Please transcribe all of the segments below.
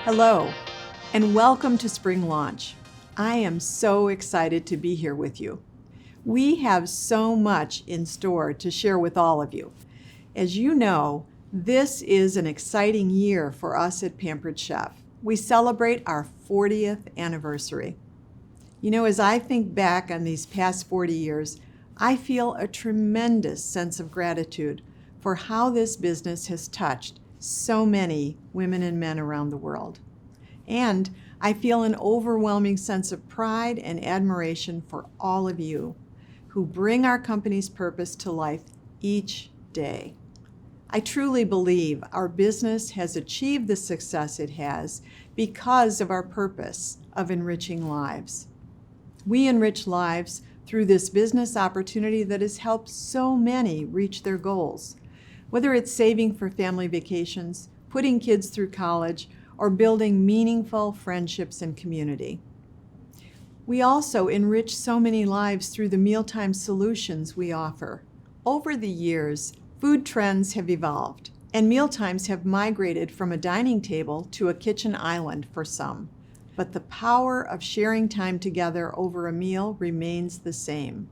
Hello, and welcome to Spring Launch. I am so excited to be here with you. We have so much in store to share with all of you. As you know, this is an exciting year for us at Pampered Chef. We celebrate our 40th anniversary. You know, as I think back on these past 40 years, I feel a tremendous sense of gratitude for how this business has touched so many women and men around the world. And I feel an overwhelming sense of pride and admiration for all of you who bring our company's purpose to life each day. I truly believe our business has achieved the success it has because of our purpose of enriching lives. We enrich lives through this business opportunity that has helped so many reach their goals. Whether it's saving for family vacations, putting kids through college, or building meaningful friendships and community. We also enrich so many lives through the mealtime solutions we offer. Over the years, food trends have evolved, and mealtimes have migrated from a dining table to a kitchen island for some. But the power of sharing time together over a meal remains the same.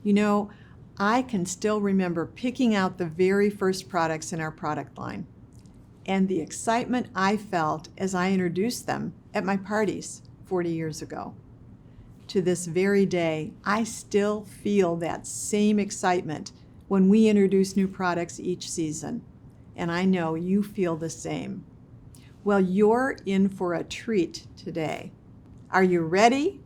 You know, I can still remember picking out the very first products in our product line and the excitement I felt as I introduced them at my parties 40 years ago. To this very day, I still feel that same excitement when we introduce new products each season, and I know you feel the same. Well, you're in for a treat today. Are you ready?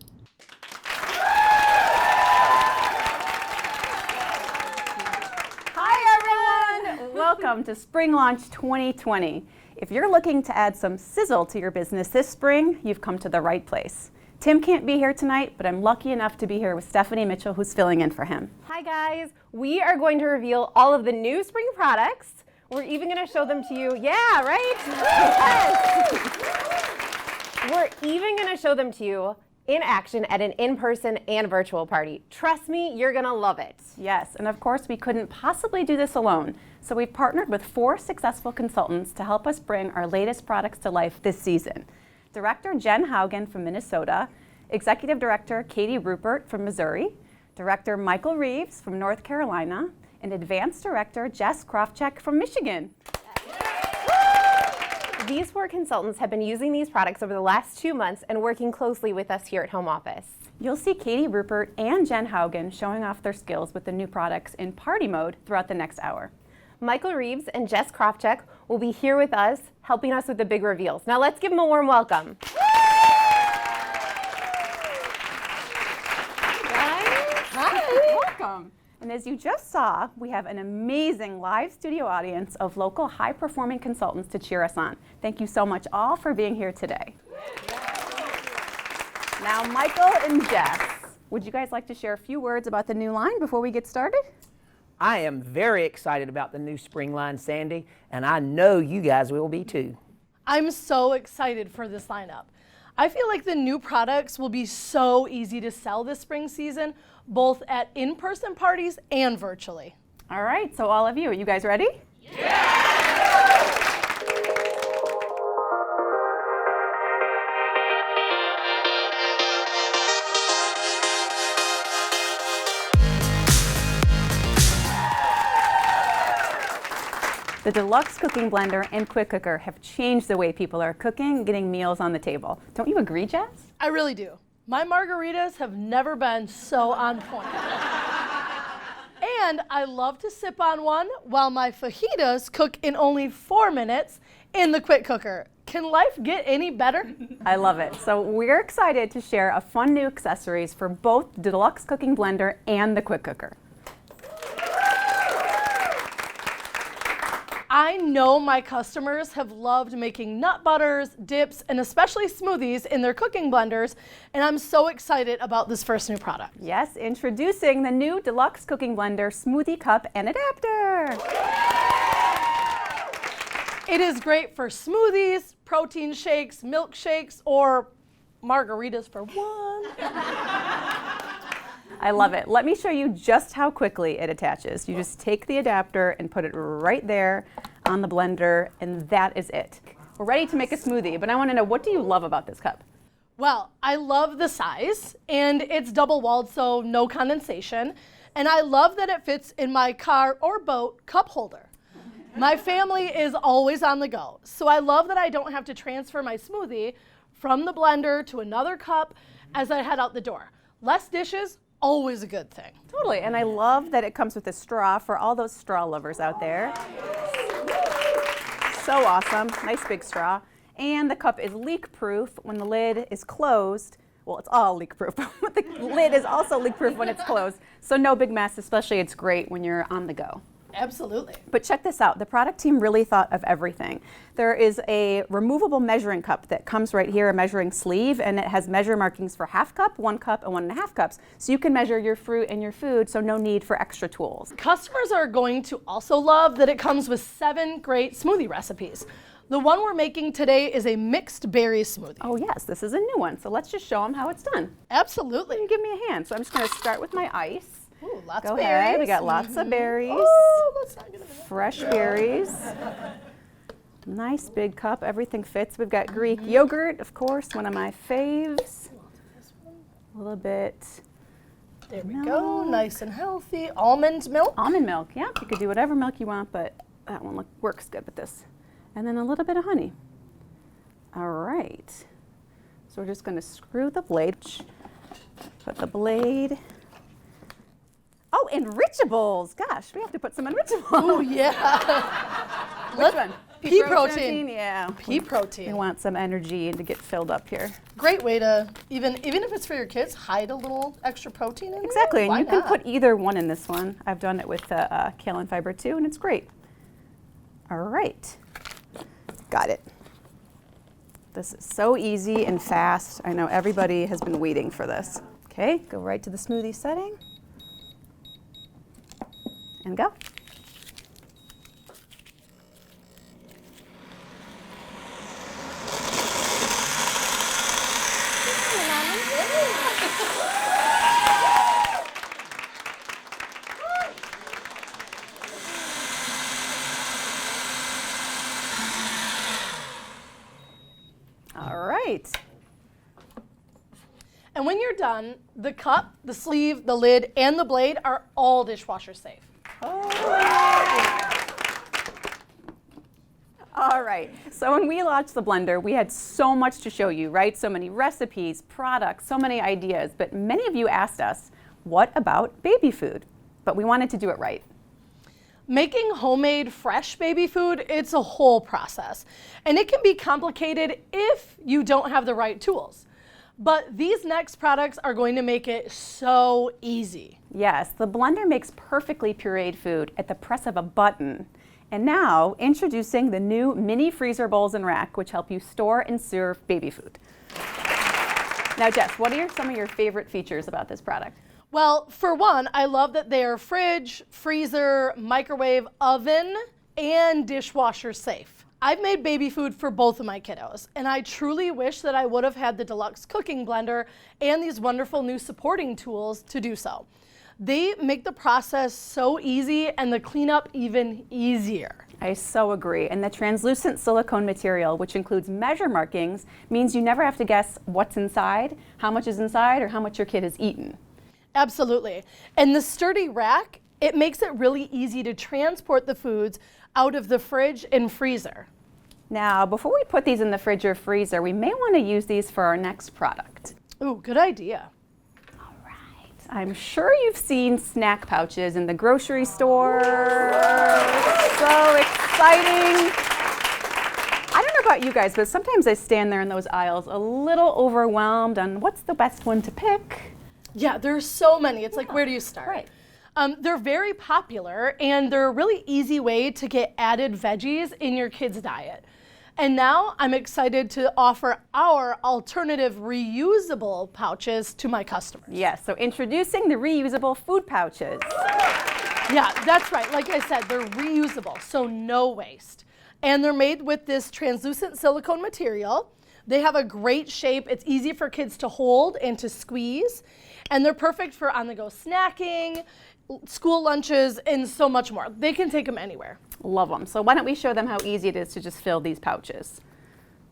Welcome to Spring Launch 2020. If you're looking to add some sizzle to your business this spring, you've come to the right place. Tim can't be here tonight, but I'm lucky enough to be here with Stephanie Mitchell, who's filling in for him. Hi guys, we are going to reveal all of the new spring products. We're even going to show them to you. Yeah, right? Yes. We're even going to show them to you in action at an in-person and virtual party. Trust me, you're gonna love it. Yes, and of course we couldn't possibly do this alone. So we've partnered with 4 successful consultants to help us bring our latest products to life this season. Director Jen Haugen from Minnesota, Executive Director Katie Rupert from Missouri, Director Michael Reeves from North Carolina, and Advanced Director Jess Krofchek from Michigan. These 4 consultants have been using these products over the last 2 months and working closely with us here at home office. You'll see Katie Rupert and Jen Haugen showing off their skills with the new products in party mode throughout the next hour. Michael Reeves and Jess Krofchek will be here with us, helping us with the big reveals. Now let's give them a warm welcome. Hi. Welcome. And as you just saw, we have an amazing live studio audience of local high-performing consultants to cheer us on. Thank you so much all for being here today. Now, Michael and Jess, would you guys like to share a few words about the new line before we get started? I am very excited about the new spring line, Sandy, and I know you guys will be too. I'm so excited for this lineup. I feel like the new products will be so easy to sell this spring season, both at in-person parties and virtually. All right, so all of you, are you guys ready? Yeah! The Deluxe Cooking Blender and Quick Cooker have changed the way people are cooking and getting meals on the table. Don't you agree, Jess? I really do. My margaritas have never been so on point. And I love to sip on one while my fajitas cook in only 4 minutes in the Quick Cooker. Can life get any better? I love it. So we're excited to share a fun new accessories for both the Deluxe Cooking Blender and the Quick Cooker. I know my customers have loved making nut butters, dips, and especially smoothies in their cooking blenders, and I'm so excited about this first new product. Yes, introducing the new Deluxe Cooking Blender Smoothie Cup and Adapter. It is great for smoothies, protein shakes, milkshakes, or margaritas for one. I love it. Let me show you just how quickly it attaches. You just take the adapter and put it right there on the blender, and that is it. We're ready to make a smoothie, but I want to know, what do you love about this cup? Well, I love the size, and it's double walled, so no condensation. And I love that it fits in my car or boat cup holder. My family is always on the go, so I love that I don't have to transfer my smoothie from the blender to another cup as I head out the door. Less dishes, always a good thing. Totally, and I love that it comes with a straw for all those straw lovers out there. So awesome, nice big straw. And the cup is leak-proof when the lid is closed. Well, it's all leak-proof, but the lid is also leak-proof when it's closed. So no big mess, especially it's great when you're on the go. Absolutely. But check this out, the product team really thought of everything. There is a removable measuring cup that comes right here, a measuring sleeve, and it has measure markings for 1/2 cup, 1 cup, and 1.5 cups. So you can measure your fruit and your food, so no need for extra tools. Customers are going to also love that it comes with 7 great smoothie recipes. The one we're making today is a mixed berry smoothie. Oh yes, this is a new one, so let's just show them how it's done. Absolutely. You give me a hand. So I'm just gonna start with my ice. Ooh, lots Go of ahead, berries. we got lots of berries. Oh, let's not get into that. Fresh berries. Nice big cup, everything fits. We've got Greek yogurt, of course, one of my faves. A little bit There we go, nice and healthy. Almond milk. almond milk. Yeah, you could do whatever milk you want, but that one works good with this. And then a little bit of honey. All right. So we're just going to screw the blade. Put the blade. Oh, Enrichables. Gosh, we have to put some Enrichables. Oh yeah. Which one? Pea protein. Yeah. Pea We protein. want some energy and to get filled up here. Great way to, even if it's for your kids, hide a little extra protein in Exactly, there. and Why you can not? put either one in this one. I've done it with kale and fiber too, and it's great. All right, got it. This is so easy and fast. I know everybody has been waiting for this. Okay, go right to the smoothie setting. And go. All right. And when you're done, the cup, the sleeve, the lid, and the blade are all dishwasher safe. All right, so when we launched the blender, we had so much to show you, right? So many recipes, products, so many ideas, but many of you asked us, what about baby food? But we wanted to do it right. Making homemade fresh baby food, it's a whole process. And it can be complicated if you don't have the right tools. But these next products are going to make it so easy. Yes, the blender makes perfectly pureed food at the press of a button. And now, introducing the new mini freezer bowls and rack, which help you store and serve baby food. Now, Jess, what are some of your favorite features about this product? Well, for one, I love that they are fridge, freezer, microwave, oven, and dishwasher safe. I've made baby food for both of my kiddos, and I truly wish that I would have had the deluxe cooking blender and these wonderful new supporting tools to do so. They make the process so easy and the cleanup even easier. I so agree. And the translucent silicone material, which includes measure markings, means you never have to guess what's inside, how much is inside, or how much your kid has eaten. Absolutely. And the sturdy rack, it makes it really easy to transport the foods out of the fridge and freezer. Now, before we put these in the fridge or freezer, we may want to use these for our next product. Ooh, good idea. All right. I'm sure you've seen snack pouches in the grocery store. So exciting. I don't know about you guys, but sometimes I stand there in those aisles a little overwhelmed on what's the best one to pick. Yeah, there's so many. It's like, where do you start? Right. They're very popular, and they're a really easy way to get added veggies in your kids' diet. And now I'm excited to offer our alternative reusable pouches to my customers. Yes, so introducing the reusable food pouches. Yeah, that's right. Like I said, they're reusable, so no waste. And they're made with this translucent silicone material. They have a great shape. It's easy for kids to hold and to squeeze. And they're perfect for on-the-go snacking, school lunches, and so much more. They can take them anywhere. Love them. So why don't we show them how easy it is to just fill these pouches.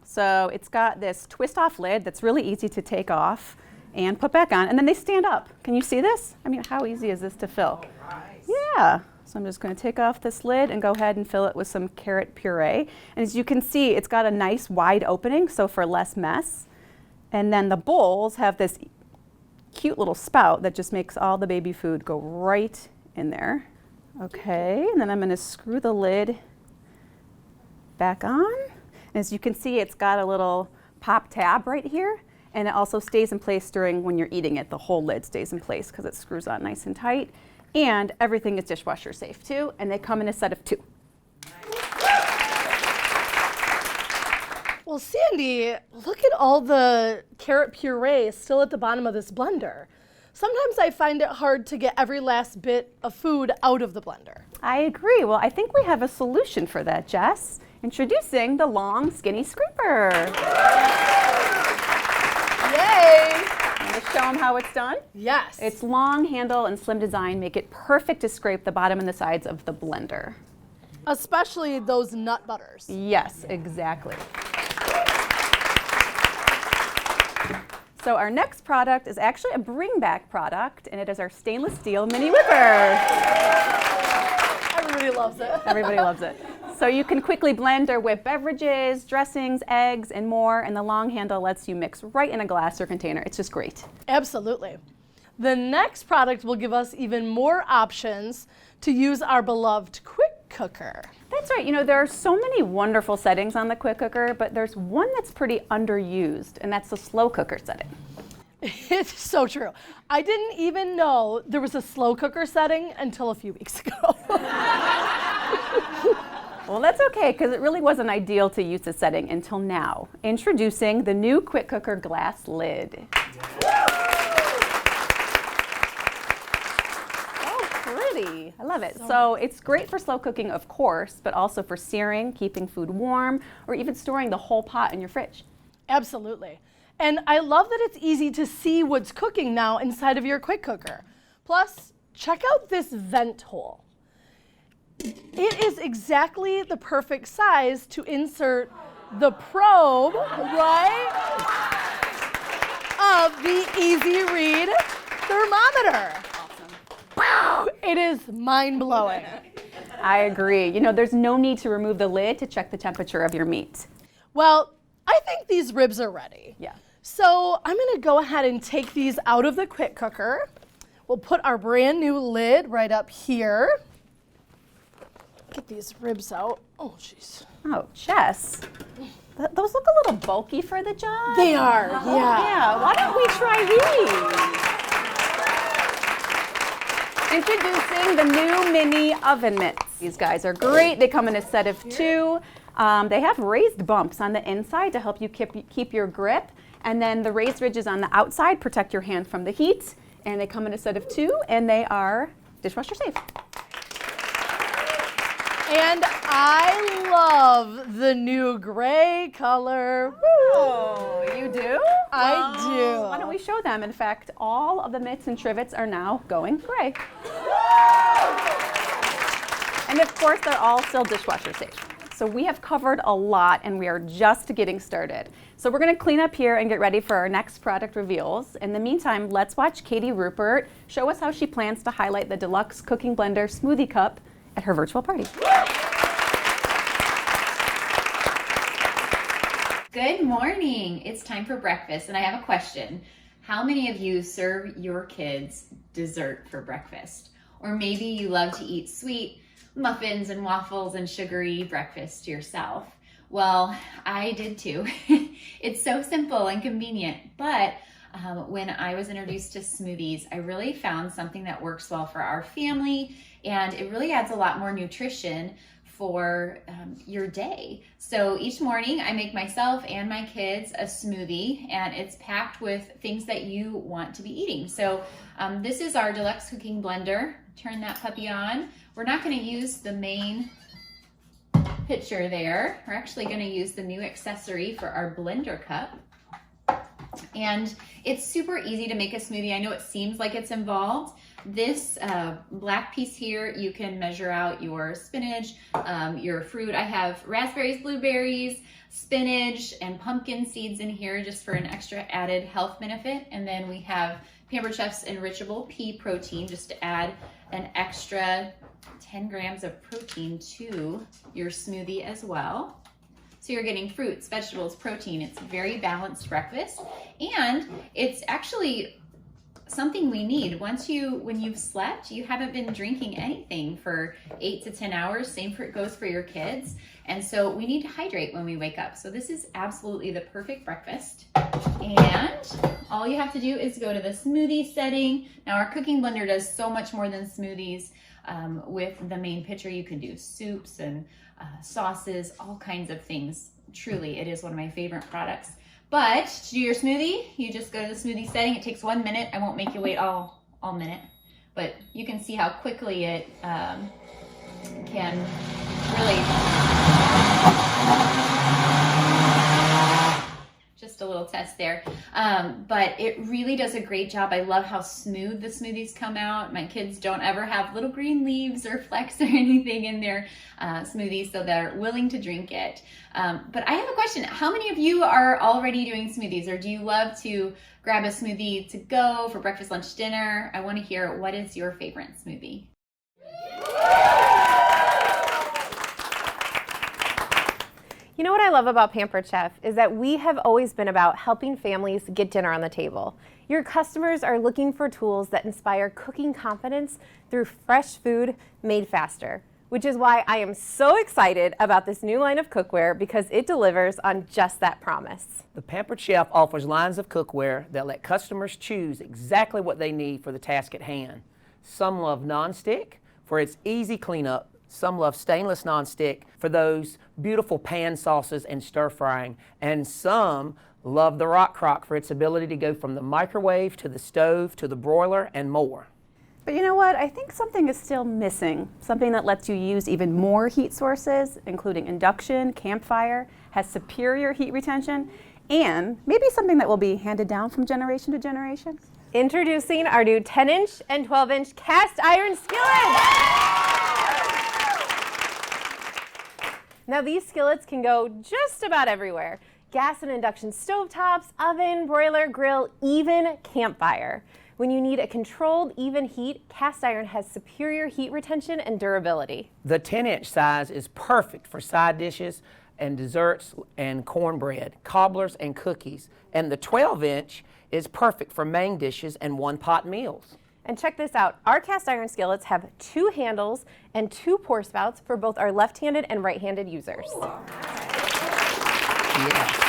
So it's got this twist off lid that's really easy to take off and put back on, and then they stand up. Can you see this? I mean, how easy is this to fill? Oh, nice. Yeah. So I'm just going to take off this lid and go ahead and fill it with some carrot puree. And as you can see, it's got a nice wide opening, so for less mess. And then the bowls have this cute little spout that just makes all the baby food go right in there. Okay, and then I'm going to screw the lid back on. And as you can see, it's got a little pop tab right here, and it also stays in place during when you're eating it. The whole lid stays in place because it screws on nice and tight. And everything is dishwasher safe too, and they come in a set of 2. Well, Sandy, look at all the carrot puree still at the bottom of this blender. Sometimes I find it hard to get every last bit of food out of the blender. I agree. Well, I think we have a solution for that, Jess. Introducing the long, skinny scraper. Yay! Want to show them how it's done? Yes. Its long handle and slim design make it perfect to scrape the bottom and the sides of the blender. Especially those nut butters. Yes, exactly. So our next product is actually a bring back product, and it is our stainless steel mini whipper. Everybody loves it. Everybody loves it. So you can quickly blend or whip beverages, dressings, eggs, and more, and the long handle lets you mix right in a glass or container. It's just great. Absolutely. The next product will give us even more options to use our beloved quick cooker. That's right. You know, there are so many wonderful settings on the quick cooker, but there's one that's pretty underused, and that's the slow cooker setting. It's so true. I didn't even know there was a slow cooker setting until a few weeks ago. Well, that's okay, because it really wasn't ideal to use this setting until now. Introducing the new quick cooker glass lid. Pretty. I love it. So it's great for slow cooking, of course, but also for searing, keeping food warm, or even storing the whole pot in your fridge. Absolutely. And I love that it's easy to see what's cooking now inside of your quick cooker. Plus, check out this vent hole. It is exactly the perfect size to insert the probe, right, of the Easy Read thermometer. Wow, it is mind-blowing. I agree. You know, there's no need to remove the lid to check the temperature of your meat. Well, I think these ribs are ready. Yeah. So I'm gonna go ahead and take these out of the quick cooker. We'll put our brand new lid right up here. Get these ribs out. Oh, jeez. Oh, Jess, those look a little bulky for the job. They are, Oh, yeah. yeah. Why don't we try these? Introducing the new mini oven mitts. These guys are great. They come in a set of 2. They have raised bumps on the inside to help you keep your grip. And then the raised ridges on the outside protect your hand from the heat. And they come in a set of 2, and they are dishwasher safe. And I love the new gray color. Woo! Oh, you do? I do. Why don't we show them? In fact, all of the mitts and trivets are now going gray. And of course, they're all still dishwasher safe. So we have covered a lot, and we are just getting started. So we're going to clean up here and get ready for our next product reveals. In the meantime, let's watch Katie Rupert show us how she plans to highlight the Deluxe Cooking Blender Smoothie Cup at her virtual party. Good morning. It's time for breakfast, and I have a question. How many of you serve your kids dessert for breakfast? Or maybe you love to eat sweet muffins and waffles and sugary breakfast yourself. Well, I did too. It's so simple and convenient, but when I was introduced to smoothies, I really found something that works well for our family, and it really adds a lot more nutrition for your day. So each morning I make myself and my kids a smoothie, and it's packed with things that you want to be eating. So this is our Deluxe Cooking Blender. Turn that puppy on. We're not going to use the main picture there. We're actually going to use the new accessory for our blender cup. And it's super easy to make a smoothie. I know it seems like it's involved, This black piece here, you can measure out your spinach, your fruit. I have raspberries, blueberries, spinach, and pumpkin seeds in here just for an extra added health benefit. And then we have Pampered Chef's Enrichable Pea Protein just to add an extra 10 grams of protein to your smoothie as well. So you're getting fruits, vegetables, protein. It's a very balanced breakfast, and it's actually something we need. When you've slept, you haven't been drinking anything for 8 to 10 hours. Same goes for your kids. And so we need to hydrate when we wake up. So this is absolutely the perfect breakfast. And all you have to do is go to the smoothie setting. Now our cooking blender does so much more than smoothies. With the main pitcher, you can do soups and sauces, all kinds of things. Truly, it is one of my favorite products. But to do your smoothie, you just go to the smoothie setting. It takes 1 minute. I won't make you wait all minute, but you can see how quickly it can really. Just a little test there. But it really does a great job. I love how smooth the smoothies come out. My kids don't ever have little green leaves or flecks or anything in their smoothies, so they're willing to drink it. But I have a question. How many of you are already doing smoothies, or do you love to grab a smoothie to go for breakfast, lunch, dinner? I want to hear, what is your favorite smoothie? You know what I love about Pampered Chef is that we have always been about helping families get dinner on the table. Your customers are looking for tools that inspire cooking confidence through fresh food made faster, which is why I am so excited about this new line of cookware, because it delivers on just that promise. The Pampered Chef offers lines of cookware that let customers choose exactly what they need for the task at hand. Some love non-stick for its easy cleanup. Some love stainless nonstick for those beautiful pan sauces and stir frying. And some love the Rock Crock for its ability to go from the microwave to the stove to the broiler and more. But you know what? I think something is still missing. Something that lets you use even more heat sources, including induction, campfire, has superior heat retention, and maybe something that will be handed down from generation to generation. Introducing our new 10-inch and 12-inch cast iron skillets. Now these skillets can go just about everywhere. Gas and induction stovetops, oven, broiler, grill, even campfire. When you need a controlled, even heat, cast iron has superior heat retention and durability. The 10-inch size is perfect for side dishes and desserts and cornbread, cobblers and cookies. And the 12-inch is perfect for main dishes and one-pot meals. And check this out, our cast iron skillets have 2 handles and 2 pour spouts for both our left-handed and right-handed users. Yes.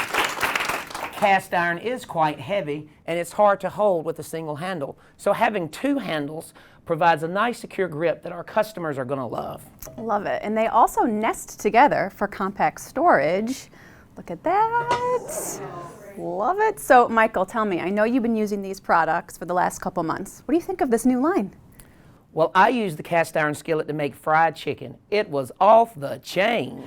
Cast iron is quite heavy and it's hard to hold with a single handle. So having 2 handles provides a nice secure grip that our customers are going to love. Love it. And they also nest together for compact storage. Look at that. Love it. So Michael, tell me, I know you've been using these products for the last couple months. What do you think of this new line? Well, I used the cast iron skillet to make fried chicken. It was off the chain.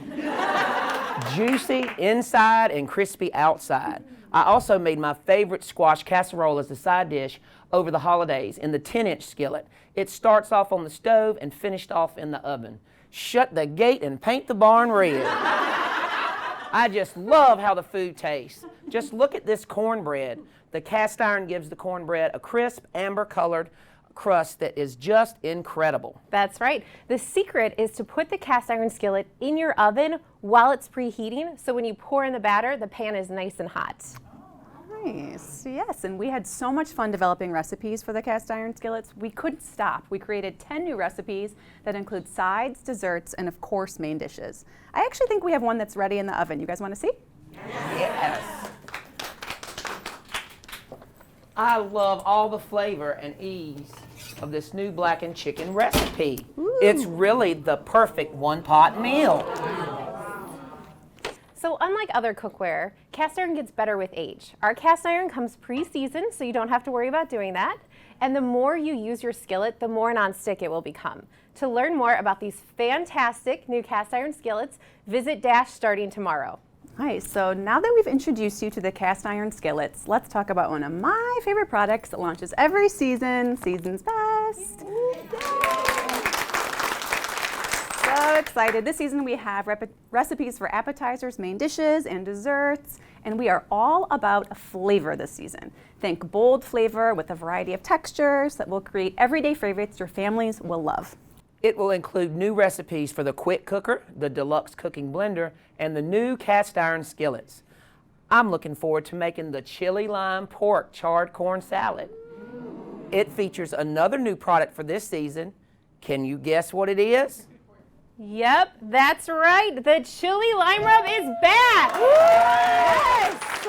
Juicy inside and crispy outside. I also made my favorite squash casserole as a side dish over the holidays in the 10-inch skillet. It starts off on the stove and finished off in the oven. Shut the gate and paint the barn red. I just love how the food tastes. Just look at this cornbread. The cast iron gives the cornbread a crisp, amber-colored crust that is just incredible. That's right. The secret is to put the cast iron skillet in your oven while it's preheating, so when you pour in the batter, the pan is nice and hot. Nice. Yes, and we had so much fun developing recipes for the cast iron skillets. We couldn't stop. We created 10 new recipes that include sides, desserts, and of course, main dishes. I actually think we have one that's ready in the oven. You guys want to see? Yes. I love all the flavor and ease of this new blackened chicken recipe. Ooh. It's really the perfect one-pot meal. So unlike other cookware, cast iron gets better with age. Our cast iron comes pre-seasoned, so you don't have to worry about doing that. And the more you use your skillet, the more nonstick it will become. To learn more about these fantastic new cast iron skillets, visit Dash starting tomorrow. Nice. So now that we've introduced you to the cast iron skillets, let's talk about one of my favorite products that launches every season, Season's Best. breakfast. So excited. This season we have recipes for appetizers, main dishes, and desserts. And we are all about flavor this season. Think bold flavor with a variety of textures that will create everyday favorites your families will love. It will include new recipes for the quick cooker, the deluxe cooking blender, and the new cast iron skillets. I'm looking forward to making the chili lime pork charred corn salad. It features another new product for this season. Can you guess what it is? Yep, that's right. The chili lime rub is back. Yes!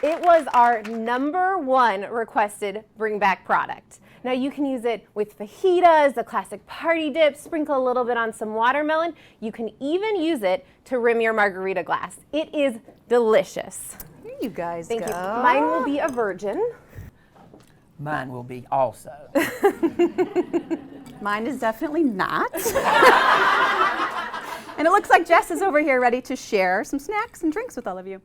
It was our #1 requested bring back product. Now you can use it with fajitas, the classic party dip, sprinkle a little bit on some watermelon. You can even use it to rim your margarita glass. It is delicious. Here you guys Thank go. you. Mine will be a virgin. Mine will be also. Mine is definitely not. And it looks like Jess is over here ready to share some snacks and drinks with all of you.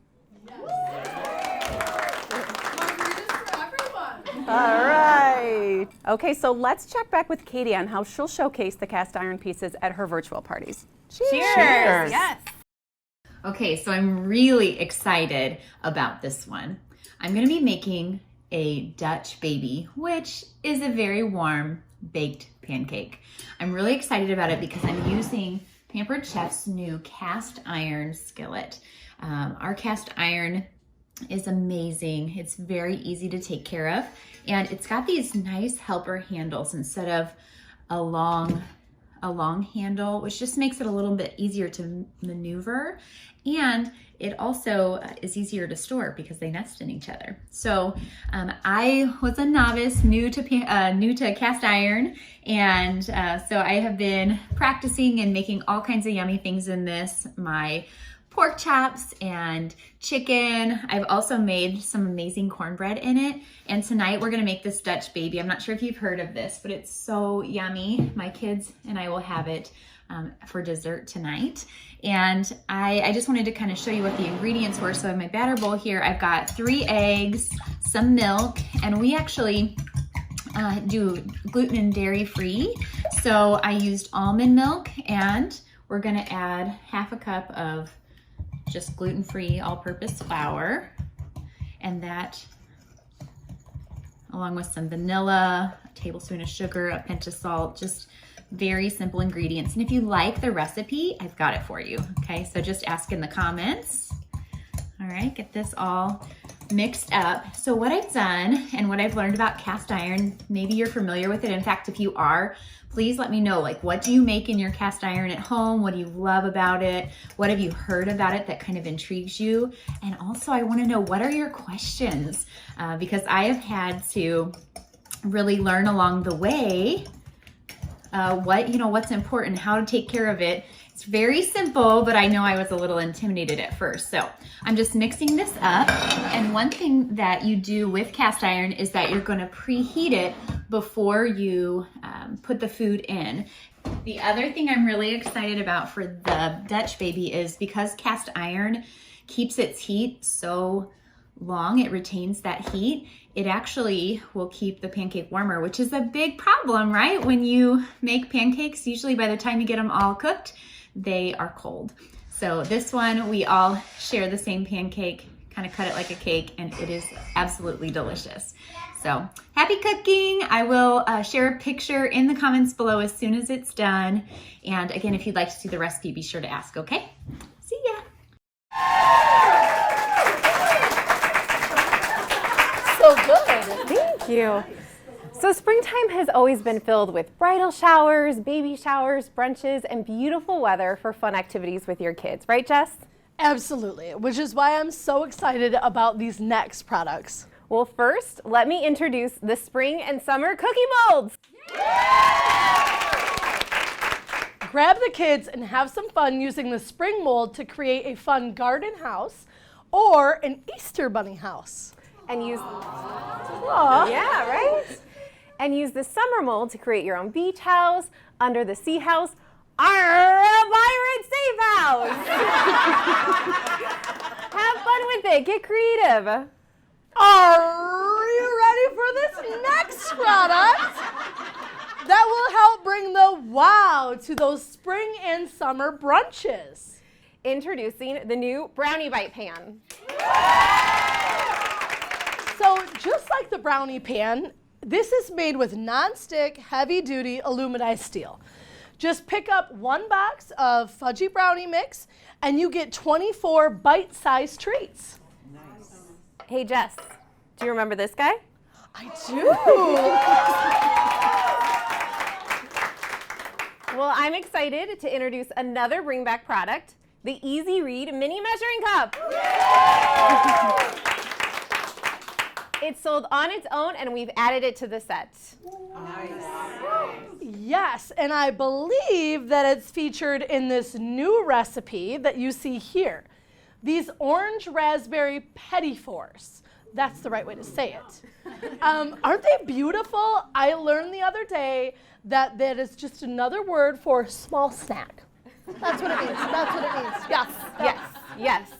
All right. Okay, so let's check back with Katie on how she'll showcase the cast iron pieces at her virtual parties. Cheers. Yes. Okay, so I'm really excited about this one. I'm gonna be making a Dutch baby, which is a very warm baked pancake. I'm really excited about it because I'm using Pampered Chef's new cast iron skillet. Our cast iron is amazing. It's very easy to take care of, and it's got these nice helper handles instead of a long handle, which just makes it a little bit easier to maneuver, and it also is easier to store because they nest in each other. So I was a novice, new to cast iron, and so I have been practicing and making all kinds of yummy things in this. My pork chops and chicken. I've also made some amazing cornbread in it. And tonight we're gonna make this Dutch baby. I'm not sure if you've heard of this, but it's so yummy. My kids and I will have it for dessert tonight. And I just wanted to kind of show you what the ingredients were. So in my batter bowl here, I've got 3 eggs, some milk, and we actually do gluten and dairy free. So I used almond milk, and we're gonna add 1/2 cup of just gluten-free all-purpose flour, and that along with some vanilla, a tablespoon of sugar, a pinch of salt, just very simple ingredients. And if you like the recipe, I've got it for you. Okay, so just ask in the comments. All right, get this all mixed up. So what I've done and what I've learned about cast iron, maybe you're familiar with it. In fact, if you are, please let me know, like, what do you make in your cast iron at home? What do you love about it? What have you heard about it that kind of intrigues you? And also I wanna know, what are your questions? Because I have had to really learn along the way what's important, how to take care of it. It's very simple, but I know I was a little intimidated at first. So I'm just mixing this up. And one thing that you do with cast iron is that you're gonna preheat it before you put the food in. The other thing I'm really excited about for the Dutch baby is because cast iron keeps its heat so long, it retains that heat, it actually will keep the pancake warmer, which is a big problem, right? When you make pancakes, usually by the time you get them all cooked, they are cold. So this one, we all share the same pancake, kind of cut it like a cake, and it is absolutely delicious. So happy cooking. I will share a picture in the comments below as soon as it's done. And again, if you'd like to see the recipe, be sure to ask, okay? See ya. So good. Thank you. So springtime has always been filled with bridal showers, baby showers, brunches, and beautiful weather for fun activities with your kids. Right, Jess? Absolutely, which is why I'm so excited about these next products. Well, first, let me introduce the spring and summer cookie molds. Grab the kids and have some fun using the spring mold to create a fun garden house or an Easter bunny house. And use, yeah, right? And use the summer mold to create your own beach house, under the sea house, or a pirate safe house. Have fun with it, get creative. Are you ready for this next product that will help bring the wow to those spring and summer brunches. Introducing the new Brownie Bite Pan. So just like the brownie pan, this is made with non-stick, heavy-duty aluminized steel. Just pick up 1 box of fudgy brownie mix and you get 24 bite-sized treats. Hey Jess, do you remember this guy? I do. Well, I'm excited to introduce another bring back product, the Easy Read Mini Measuring Cup. It's sold on its own and we've added it to the set. Yes, and I believe that it's featured in this new recipe that you see here. These orange raspberry petit fours. That's the right way to say it. Aren't they beautiful? I learned the other day that that is just another word for small snack. That's what it means. That's what it means. Yes. Yes, yes.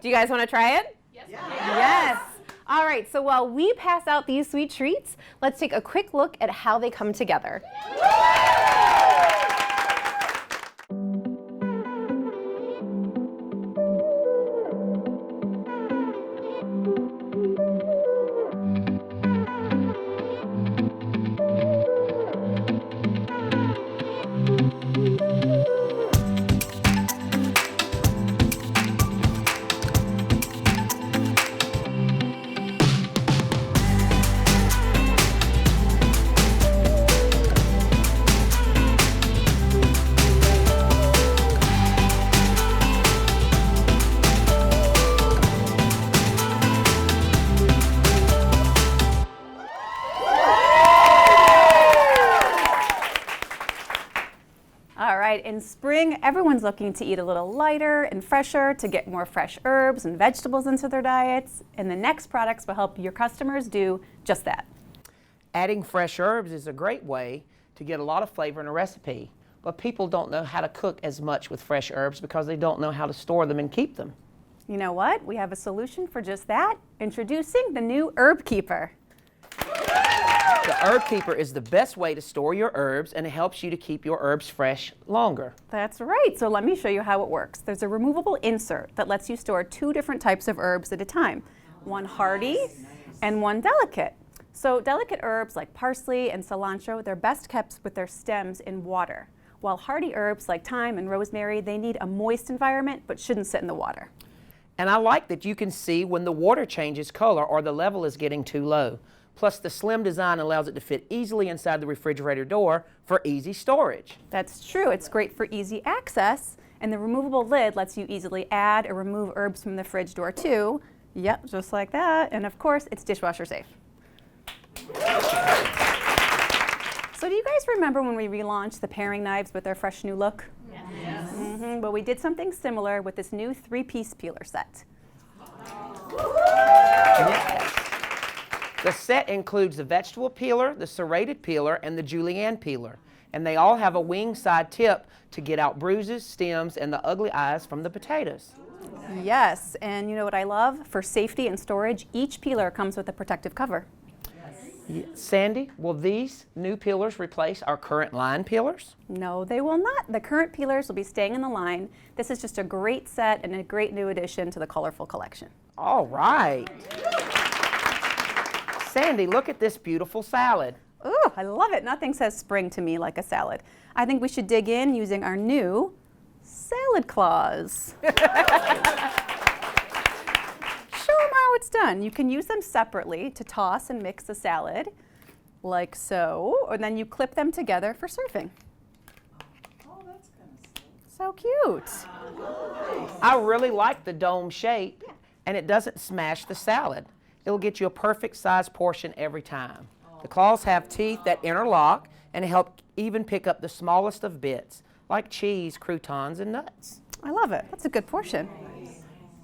Do you guys want to try it? Yes. Yes. All right, so while we pass out these sweet treats, let's take a quick look at how they come together. All right, in spring, everyone's looking to eat a little lighter and fresher to get more fresh herbs and vegetables into their diets, and the next products will help your customers do just that. Adding fresh herbs is a great way to get a lot of flavor in a recipe, but people don't know how to cook as much with fresh herbs because they don't know how to store them and keep them. You know what? We have a solution for just that. Introducing the new Herb Keeper. The Herb Keeper is the best way to store your herbs, and it helps you to keep your herbs fresh longer. That's right. So let me show you how it works. There's a removable insert that lets you store 2 different types of herbs at a time, one hardy and one delicate. So delicate herbs like parsley and cilantro, they're best kept with their stems in water, while hardy herbs like thyme and rosemary, they need a moist environment but shouldn't sit in the water. And I like that you can see when the water changes color or the level is getting too low. Plus, the slim design allows it to fit easily inside the refrigerator door for easy storage. That's true. It's great for easy access, and the removable lid lets you easily add or remove herbs from the fridge door too. Yep, just like that. And of course, it's dishwasher safe. So do you guys remember when we relaunched the paring knives with their fresh new look? Yes. Well, we did something similar with this new 3-piece peeler set. The set includes the vegetable peeler, the serrated peeler, and the julienne peeler. And they all have a wing side tip to get out bruises, stems, and the ugly eyes from the potatoes. Yes, and you know what I love? For safety and storage, each peeler comes with a protective cover. Sandy, will these new peelers replace our current line peelers? No, they will not. The current peelers will be staying in the line. This is just a great set and a great new addition to the colorful collection. All right. Sandy, look at this beautiful salad. Ooh, I love it. Nothing says spring to me like a salad. I think we should dig in using our new salad claws. Show them how it's done. You can use them separately to toss and mix the salad, like so, and then you clip them together for serving. Oh, that's kind of sweet. So cute. I really like the dome shape, and it doesn't smash the salad. It'll get you a perfect size portion every time. The claws have teeth that interlock and help even pick up the smallest of bits, like cheese, croutons, and nuts. I love it. That's a good portion.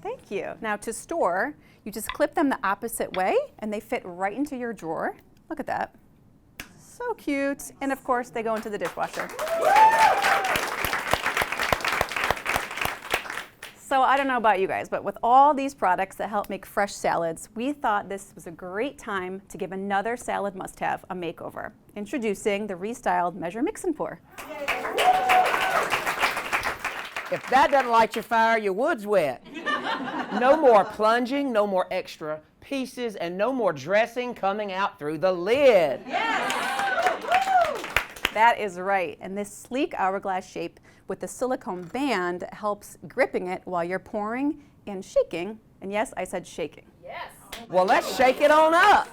Thank you. Now to store, you just clip them the opposite way and they fit right into your drawer. Look at that. So cute. And of course, they go into the dishwasher. So I don't know about you guys, but with all these products that help make fresh salads, we thought this was a great time to give another salad must-have a makeover. Introducing the restyled Measure, Mix, and Pour. If that doesn't light your fire, your wood's wet. No more plunging, no more extra pieces, and no more dressing coming out through the lid. That is right. And this sleek hourglass shape with the silicone band helps gripping it while you're pouring and shaking. And yes, I said shaking. Well, let's shake it on up.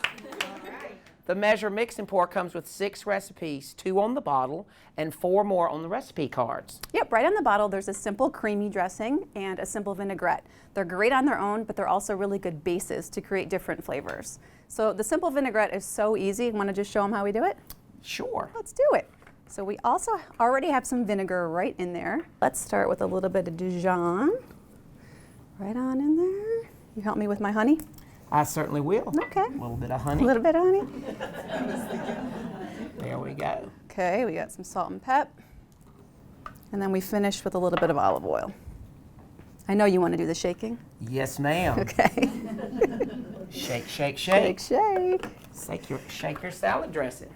The Measure, Mix, and Pour comes with 6 recipes, 2 on the bottle and 4 more on the recipe cards. Yep, right on the bottle there's a simple creamy dressing and a simple vinaigrette. They're great on their own, but they're also really good bases to create different flavors. So the simple vinaigrette is so easy. Want to just show them how we do it? Sure. Let's do it. So we also already have some vinegar right in there. Let's start with a little bit of Dijon. Right on in there. You help me with my honey? I certainly will. Okay. A little bit of A honey. little bit of honey. There we go. Okay, we got some salt and pep. And then we finish with a little bit of olive oil. I know you want to do the shaking. Yes, ma'am. Okay. Shake, shake, Shake, shake. shake. Shake your salad dressing.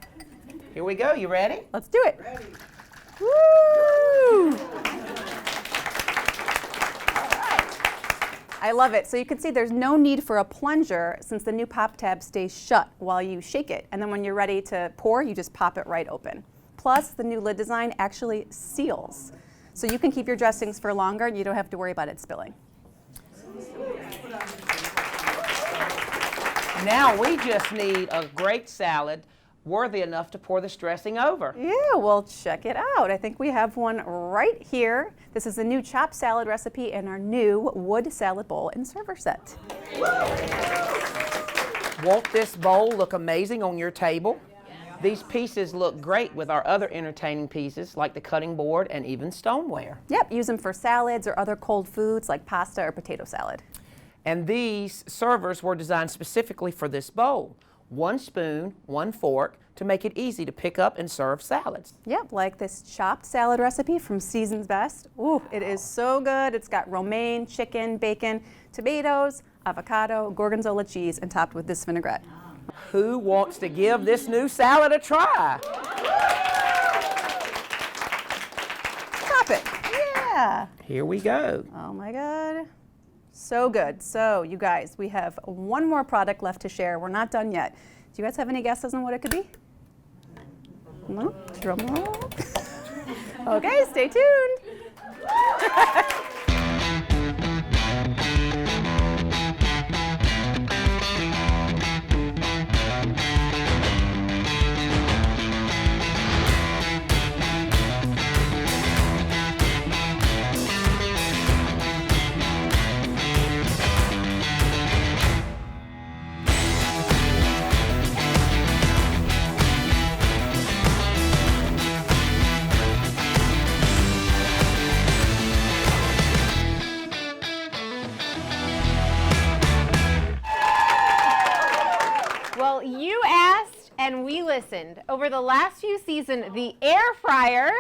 Here we go. You ready? Let's do it. Ready. Woo! I love it. So you can see there's no need for a plunger since the new pop tab stays shut while you shake it. And then when you're ready to pour, you just pop it right open. Plus, the new lid design actually seals. So you can keep your dressings for longer and you don't have to worry about it spilling. Now we just need a great salad worthy enough to pour this dressing over. Yeah, well, check it out. I think we have one right here. This is the new chopped salad recipe in our new wood salad bowl and server set. Won't this bowl look amazing on your table? These pieces look great with our other entertaining pieces like the cutting board and even stoneware. Yep, use them for salads or other cold foods like pasta or potato salad. And these servers were designed specifically for this bowl. 1 spoon, 1 fork to make it easy to pick up and serve salads. Yep, like this chopped salad recipe from Season's Best. Ooh, it is so good. It's got romaine, chicken, bacon, tomatoes, avocado, gorgonzola cheese, and topped with this vinaigrette. Who wants to give this new salad a try? Top it. Yeah. Here we go. Oh my God. So good. So you guys, we have one more product left to share. We're not done yet. Do you guys have any guesses on what it could be? No? Drum roll. Okay, stay tuned. Well, you asked and we listened. Over the last few seasons, the air fryer.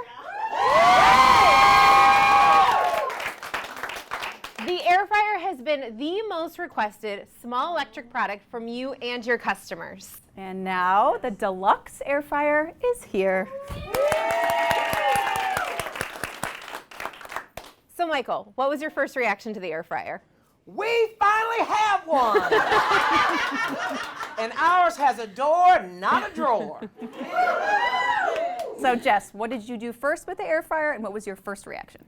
The air fryer has been the most requested small electric product from you and your customers. And now the deluxe air fryer is here. So Michael, what was your first reaction to the air fryer? We finally have one! And ours has a door, not a drawer. So Jess, what did you do first with the air fryer and what was your first reaction?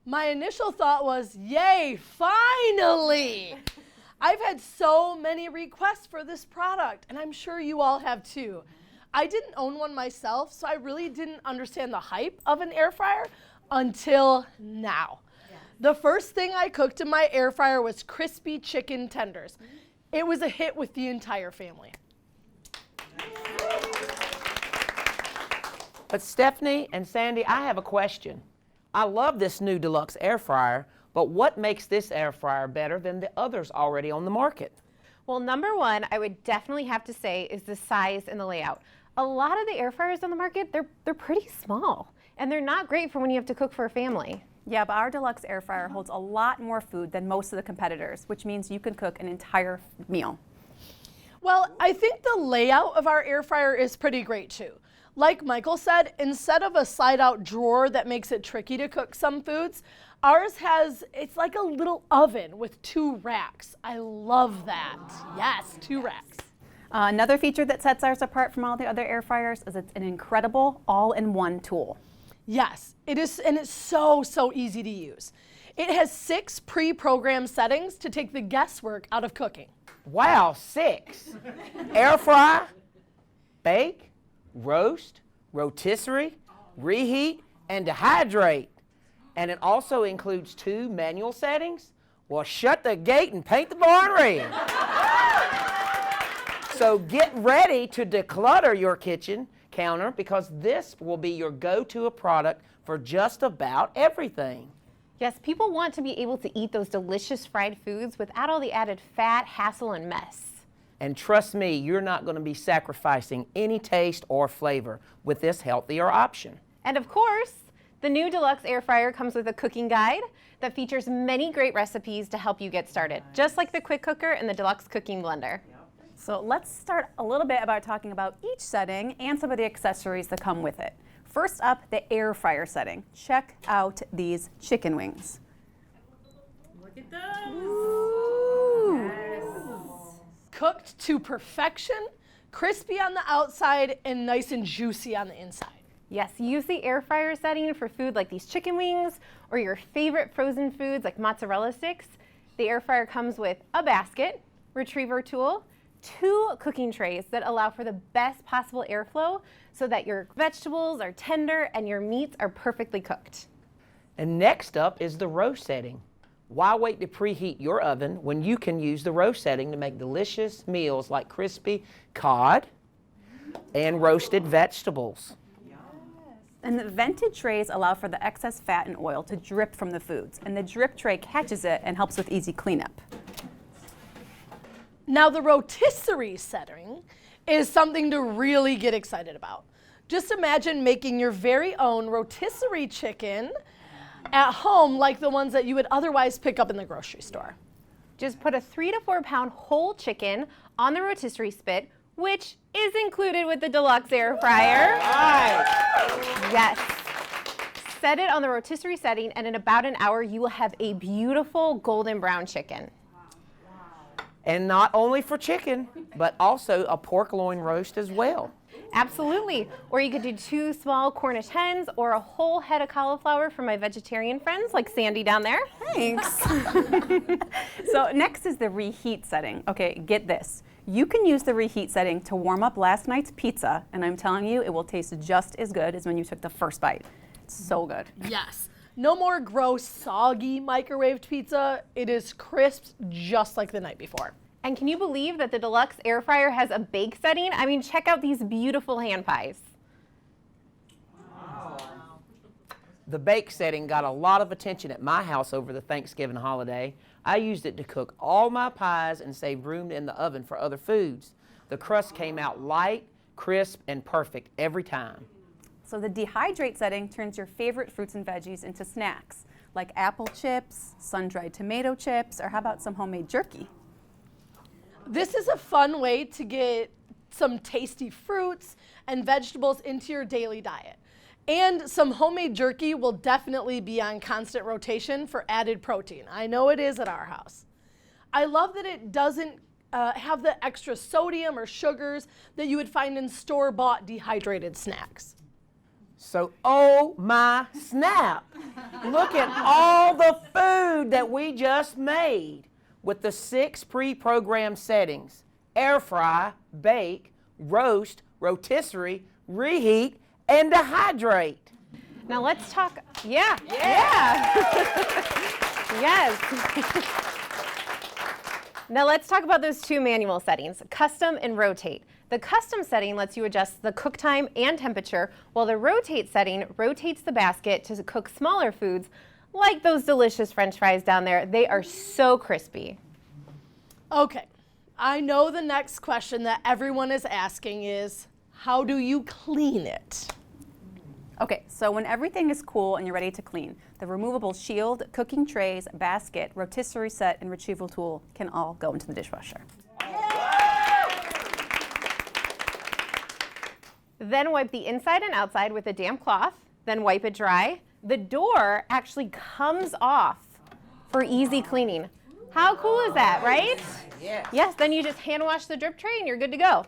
My initial thought was, yay, finally! I've had so many requests for this product, and I'm sure you all have too. I didn't own one myself, so I really didn't understand the hype of an air fryer until now. The first thing I cooked in my air fryer was crispy chicken tenders. It was a hit with the entire family. But Stephanie and Sandy, I have a question. I love this new deluxe air fryer, but what makes this air fryer better than the others already on the market? Well, number one, I would definitely have to say is the size and the layout. A lot of the air fryers on the market, they're pretty small, and they're not great for when you have to cook for a family. Yeah, but our deluxe air fryer holds a lot more food than most of the competitors, which means you can cook an entire meal. Well, I think the layout of our air fryer is pretty great too. Like Michael said, instead of a slide-out drawer that makes it tricky to cook some foods, ours it's like a little oven with 2 racks. I love that. Yes, 2 racks. Another feature that sets ours apart from all the other air fryers is it's an incredible all-in-one tool. Yes, it is, and it's so easy to use. It has 6 pre-programmed settings to take the guesswork out of cooking. Wow, 6. Air fry, bake, roast, rotisserie, reheat, and dehydrate. And it also includes 2 manual settings. Well, shut the gate and paint the barn red. So get ready to declutter your kitchen counter because this will be your go-to product for just about everything. Yes, people want to be able to eat those delicious fried foods without all the added fat, hassle, and mess. And trust me, you're not going to be sacrificing any taste or flavor with this healthier option. And of course, the new Deluxe Air Fryer comes with a cooking guide that features many great recipes to help you get started, just like the Quick Cooker and the Deluxe Cooking Blender. So let's start a little bit about talking about each setting and some of the accessories that come with it. First up, the air fryer setting. Check out these chicken wings. Look at those. Cooked to perfection, crispy on the outside and nice and juicy on the inside. Yes, use the air fryer setting for food like these chicken wings or your favorite frozen foods like mozzarella sticks. The air fryer comes with a basket, retriever tool, 2 cooking trays that allow for the best possible airflow so that your vegetables are tender and your meats are perfectly cooked. And next up is the roast setting. Why wait to preheat your oven when you can use the roast setting to make delicious meals like crispy cod and roasted vegetables? And the vented trays allow for the excess fat and oil to drip from the foods, and the drip tray catches it and helps with easy cleanup. Now the rotisserie setting is something to really get excited about. Just imagine making your very own rotisserie chicken at home like the ones that you would otherwise pick up in the grocery store. Just put a 3 to 4 pound whole chicken on the rotisserie spit, which is included with the Deluxe Air Fryer. Yes. Set it on the rotisserie setting, and in about an hour, you will have a beautiful golden brown chicken. And not only for chicken, but also a pork loin roast as well. Absolutely. Or you could do 2 small Cornish hens or a whole head of cauliflower for my vegetarian friends like Sandy down there. Thanks. So next is the reheat setting. Okay, get this. You can use the reheat setting to warm up last night's pizza, and I'm telling you, it will taste just as good as when you took the first bite. It's so good. Yes. No more gross, soggy microwaved pizza. It is crisp just like the night before. And can you believe that the Deluxe Air Fryer has a bake setting? I mean, check out these beautiful hand pies. The bake setting got a lot of attention at my house over the Thanksgiving holiday. I used it to cook all my pies and save room in the oven for other foods. The crust came out light, crisp, and perfect every time. So the dehydrate setting turns your favorite fruits and veggies into snacks, like apple chips, sun-dried tomato chips, or how about some homemade jerky? This is a fun way to get some tasty fruits and vegetables into your daily diet. And some homemade jerky will definitely be on constant rotation for added protein. I know it is at our house. I love that it doesn't have the extra sodium or sugars that you would find in store-bought dehydrated snacks. So, oh my snap! Look at all the food that we just made with the 6 pre-programmed settings: air fry, bake, roast, rotisserie, reheat, and dehydrate. Now let's talk, yeah. Yes. Now let's talk about those 2 manual settings, custom and rotate. The custom setting lets you adjust the cook time and temperature, while the rotate setting rotates the basket to cook smaller foods like those delicious French fries down there. They are so crispy. Okay, I know the next question that everyone is asking is, how do you clean it? Okay, so when everything is cool and you're ready to clean, the removable shield, cooking trays, basket, rotisserie set, and retrieval tool can all go into the dishwasher. Then wipe the inside and outside with a damp cloth, then wipe it dry. The door actually comes off for easy cleaning. How cool is that, right? Yes, then you just hand wash the drip tray and you're good to go.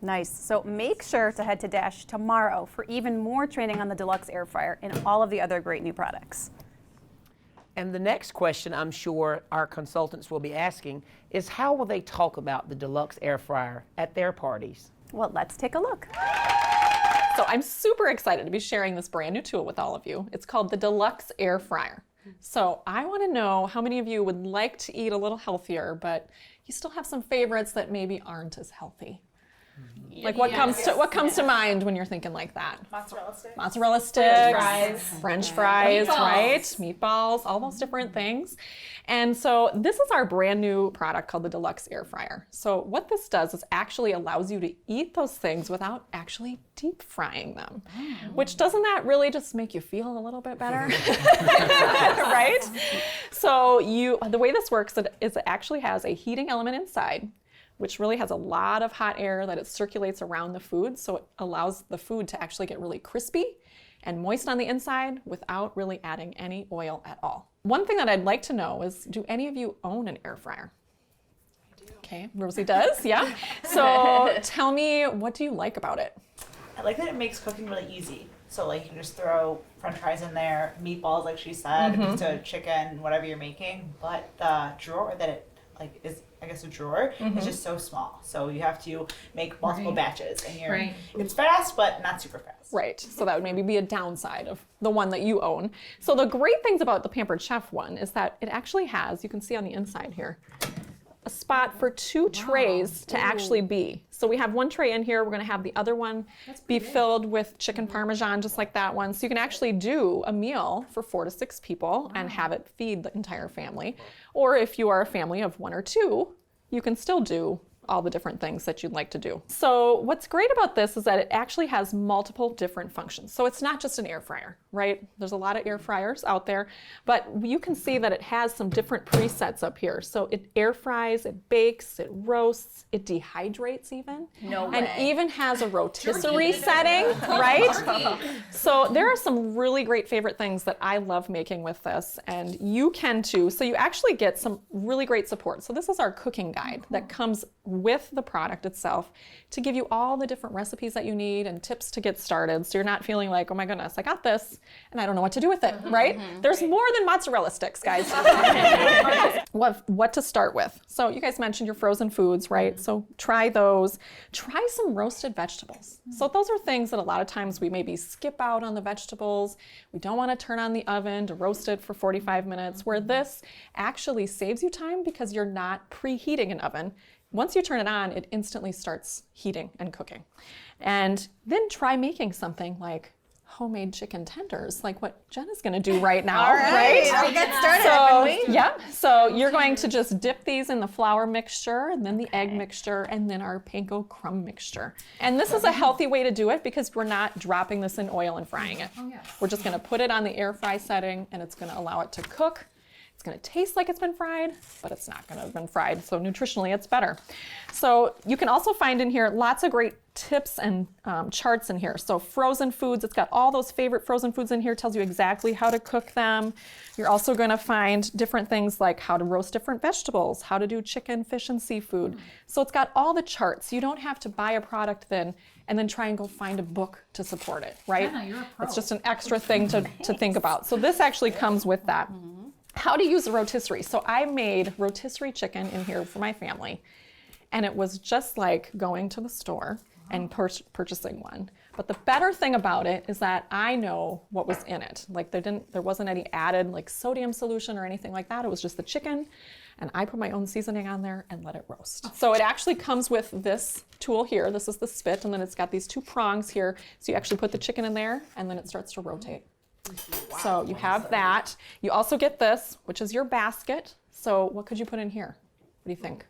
Nice. So make sure to head to Dash tomorrow for even more training on the Deluxe Air Fryer and all of the other great new products. And the next question I'm sure our consultants will be asking is how will they talk about the Deluxe Air Fryer at their parties? Well, let's take a look. So I'm super excited to be sharing this brand new tool with all of you. It's called the Deluxe Air Fryer. So I want to know how many of you would like to eat a little healthier, but you still have some favorites that maybe aren't as healthy. Like what comes to mind when you're thinking like that? Mozzarella sticks, French fries, right? Meatballs, all those different things. And so this is our brand new product called the Deluxe Air Fryer. So what this does is actually allows you to eat those things without actually deep frying them, which doesn't that really just make you feel a little bit better? Right? So the way this works is it actually has a heating element inside, which really has a lot of hot air that it circulates around the food, so it allows the food to actually get really crispy and moist on the inside without really adding any oil at all. One thing that I'd like to know is, do any of you own an air fryer? I do. Okay, Rosie does, yeah. So tell me, what do you like about it? I like that it makes cooking really easy. So like you can just throw French fries in there, meatballs like she said, pizza, chicken, whatever you're making. But the drawer that it like is, I guess, a drawer is just so small. So you have to make multiple batches, and it's fast, but not super fast. Right, so that would maybe be a downside of the one that you own. So the great things about the Pampered Chef one is that it actually has, you can see on the inside here, a spot for 2 trays to actually be. So we have one tray in here, we're gonna have the other one be filled with chicken Parmesan, just like that one. So you can actually do a meal for 4 to 6 people and have it feed the entire family. Or if you are a family of 1 or 2, you can still do all the different things that you'd like to do. So what's great about this is that it actually has multiple different functions. So it's not just an air fryer, right? There's a lot of air fryers out there, but you can see that it has some different presets up here. So it air fries, it bakes, it roasts, it dehydrates even. And even has a rotisserie setting, right? So there are some really great favorite things that I love making with this, and you can too. So you actually get some really great support. So this is our cooking guide that comes with the product itself to give you all the different recipes that you need and tips to get started, so you're not feeling like, oh my goodness, I got this and I don't know what to do with it, right? There's more than mozzarella sticks, guys. What to start with. So you guys mentioned your frozen foods, right? So try those. Try some roasted vegetables. So those are things that a lot of times we maybe skip out on the vegetables. We don't want to turn on the oven to roast it for 45 minutes, where this actually saves you time because you're not preheating an oven. Once you turn it on, it instantly starts heating and cooking. And then try making something like homemade chicken tenders, like what Jen is gonna do right now, right? I'll get started. Yeah, so you're going to just dip these in the flour mixture, and then the egg mixture, and then our panko crumb mixture. And this is a healthy way to do it because we're not dropping this in oil and frying it. We're just gonna put it on the air fry setting, and it's gonna allow it to cook. It's gonna taste like it's been fried, but it's not gonna have been fried, so nutritionally it's better. So you can also find in here lots of great tips and charts in here. So frozen foods, it's got all those favorite frozen foods in here, tells you exactly how to cook them. You're also gonna find different things like how to roast different vegetables, how to do chicken, fish, and seafood. So it's got all the charts. You don't have to buy a product then and then try and go find a book to support it, right? It's just an extra thing to think about. So this actually comes with that. How to use a rotisserie. So I made rotisserie chicken in here for my family, and it was just like going to the store and purchasing one. But the better thing about it is that I know what was in it. Like there wasn't any added like sodium solution or anything like that. It was just the chicken, and I put my own seasoning on there and let it roast. So it actually comes with this tool here. This is the spit, and then it's got these 2 prongs here. So you actually put the chicken in there, and then it starts to rotate. So you have that. You also get this, which is your basket. So what could you put in here? What do you think?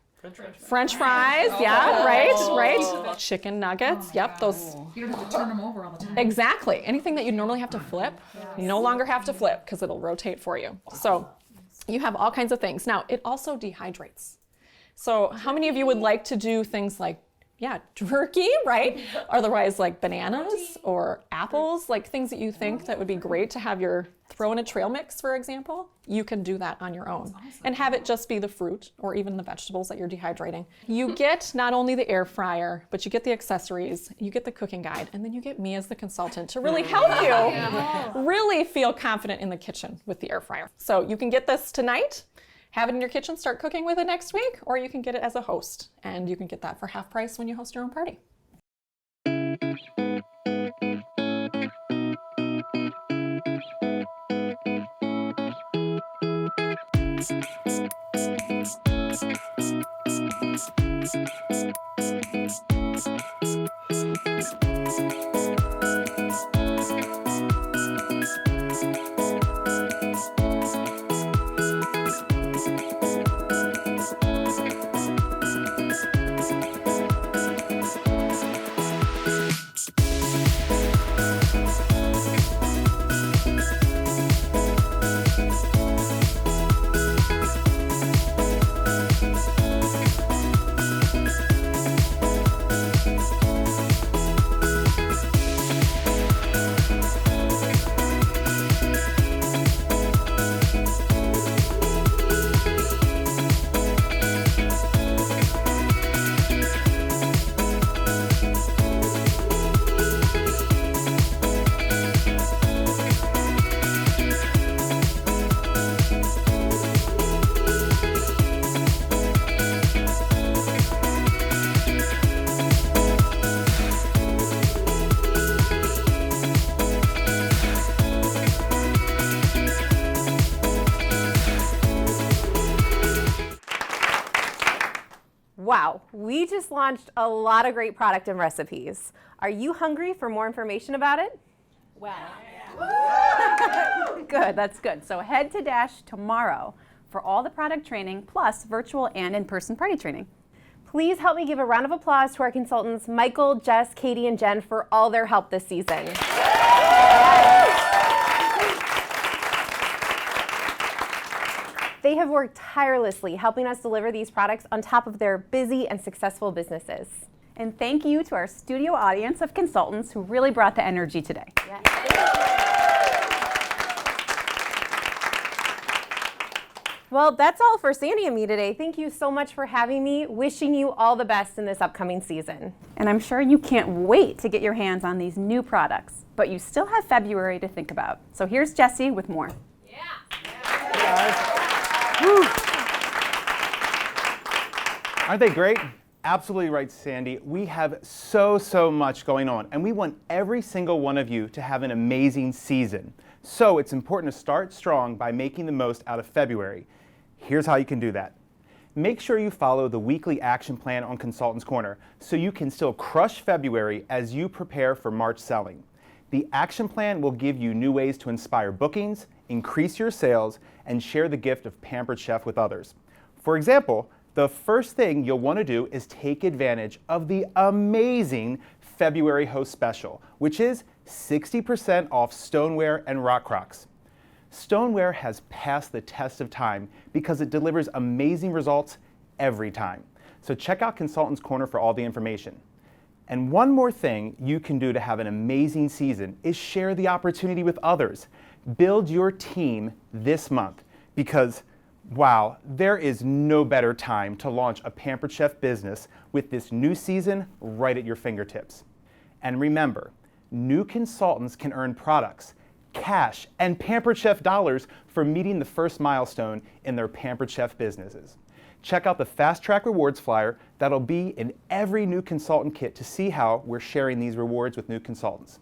French fries, yeah, right. Chicken nuggets, yep, those. You don't have to turn them over all the time. Exactly. Anything that you normally have to flip, you no longer have to flip because it'll rotate for you. So you have all kinds of things. Now, it also dehydrates. So how many of you would like to do things like, turkey, right? Otherwise, like bananas or apples, like things that you think that would be great to have your throw in a trail mix, for example. You can do that on your own and have it just be the fruit or even the vegetables that you're dehydrating. You get not only the air fryer, but you get the accessories, you get the cooking guide, and then you get me as the consultant to really help you really feel confident in the kitchen with the air fryer. So you can get this tonight. Have it in your kitchen, start cooking with it next week, or you can get it as a host, and you can get that for half price when you host your own party. Wow, we just launched a lot of great product and recipes. Are you hungry for more information about it? Well, good, that's good. So head to Dash tomorrow for all the product training plus virtual and in-person party training. Please help me give a round of applause to our consultants, Michael, Jess, Katie, and Jen, for all their help this season. They have worked tirelessly helping us deliver these products on top of their busy and successful businesses. And thank you to our studio audience of consultants who really brought the energy today. Well, that's all for Sandy and me today. Thank you so much for having me. Wishing you all the best in this upcoming season. And I'm sure you can't wait to get your hands on these new products, but you still have February to think about. So here's Jessie with more. Aren't they great? Absolutely right, Sandy. We have so much going on, and we want every single one of you to have an amazing season. So it's important to start strong by making the most out of February. Here's how you can do that. Make sure you follow the weekly action plan on Consultants Corner so you can still crush February as you prepare for March selling. The action plan will give you new ways to inspire bookings, increase your sales, and share the gift of Pampered Chef with others. For example, the first thing you'll want to do is take advantage of the amazing February Host Special, which is 60% off stoneware and rock crocs. Stoneware has passed the test of time because it delivers amazing results every time. So check out Consultants Corner for all the information. And one more thing you can do to have an amazing season is share the opportunity with others. Build your team this month because, wow, there is no better time to launch a Pampered Chef business with this new season right at your fingertips. And remember, new consultants can earn products, cash, and Pampered Chef dollars for meeting the first milestone in their Pampered Chef businesses. Check out the Fast Track Rewards flyer that'll be in every new consultant kit to see how we're sharing these rewards with new consultants.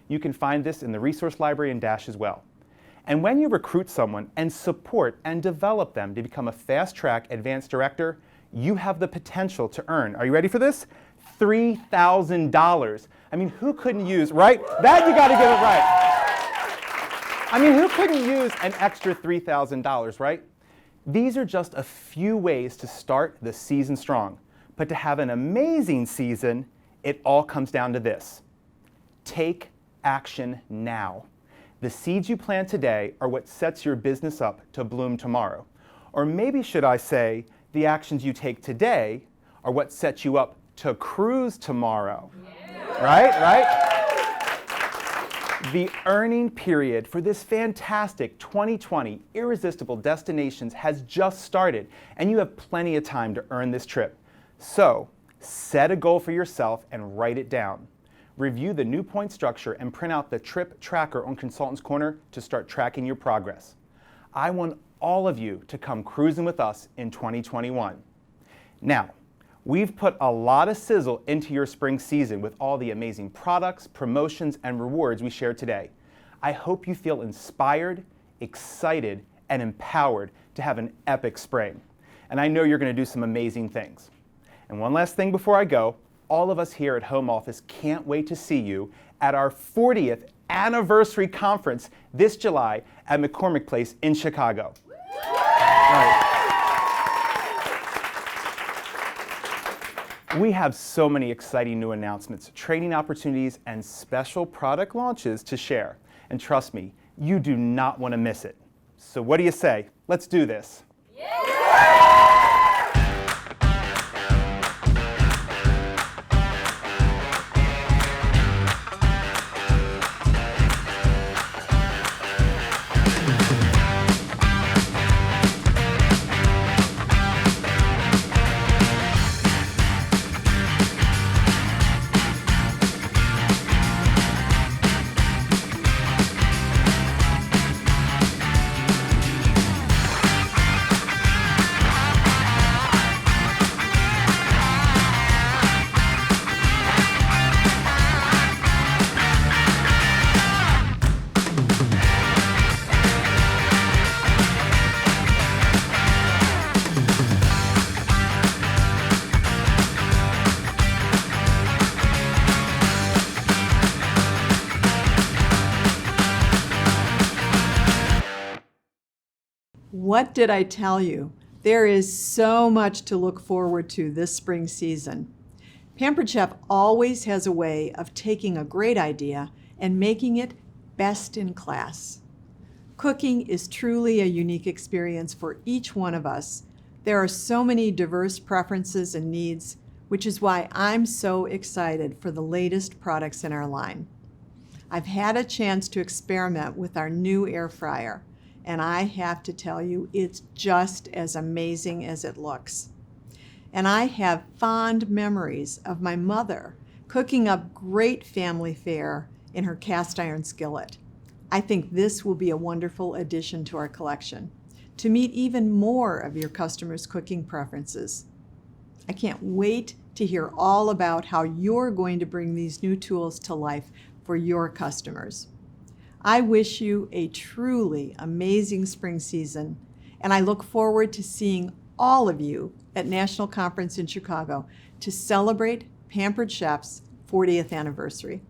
You can find this in the resource library in Dash as well. And when you recruit someone and support and develop them to become a Fast Track Advanced Director, you have the potential to earn, are you ready for this? $3,000. I mean, who couldn't use, right? That you gotta get it right. I mean, who couldn't use an extra $3,000, right? These are just a few ways to start the season strong. But to have an amazing season, it all comes down to this. Take action now. The seeds you plant today are what sets your business up to bloom tomorrow. Or maybe should I say, the actions you take today are what sets you up to cruise tomorrow. Right? The earning period for this fantastic 2020 Irresistible Destinations has just started, and you have plenty of time to earn this trip. So, set a goal for yourself and write it down. Review the new point structure and print out the trip tracker on Consultants Corner to start tracking your progress. I want all of you to come cruising with us in 2021. Now, we've put a lot of sizzle into your spring season with all the amazing products, promotions, and rewards we shared today. I hope you feel inspired, excited, and empowered to have an epic spring. And I know you're going to do some amazing things. And one last thing before I go, all of us here at Home Office can't wait to see you at our 40th anniversary conference this July at McCormick Place in Chicago. We have so many exciting new announcements, training opportunities, and special product launches to share. And trust me, you do not want to miss it. So what do you say? Let's do this. What did I tell you? There is so much to look forward to this spring season. Pampered Chef always has a way of taking a great idea and making it best in class. Cooking is truly a unique experience for each one of us. There are so many diverse preferences and needs, which is why I'm so excited for the latest products in our line. I've had a chance to experiment with our new air fryer, and I have to tell you, it's just as amazing as it looks. And I have fond memories of my mother cooking up great family fare in her cast iron skillet. I think this will be a wonderful addition to our collection to meet even more of your customers' cooking preferences. I can't wait to hear all about how you're going to bring these new tools to life for your customers. I wish you a truly amazing spring season, and I look forward to seeing all of you at National Conference in Chicago to celebrate Pampered Chef's 40th anniversary.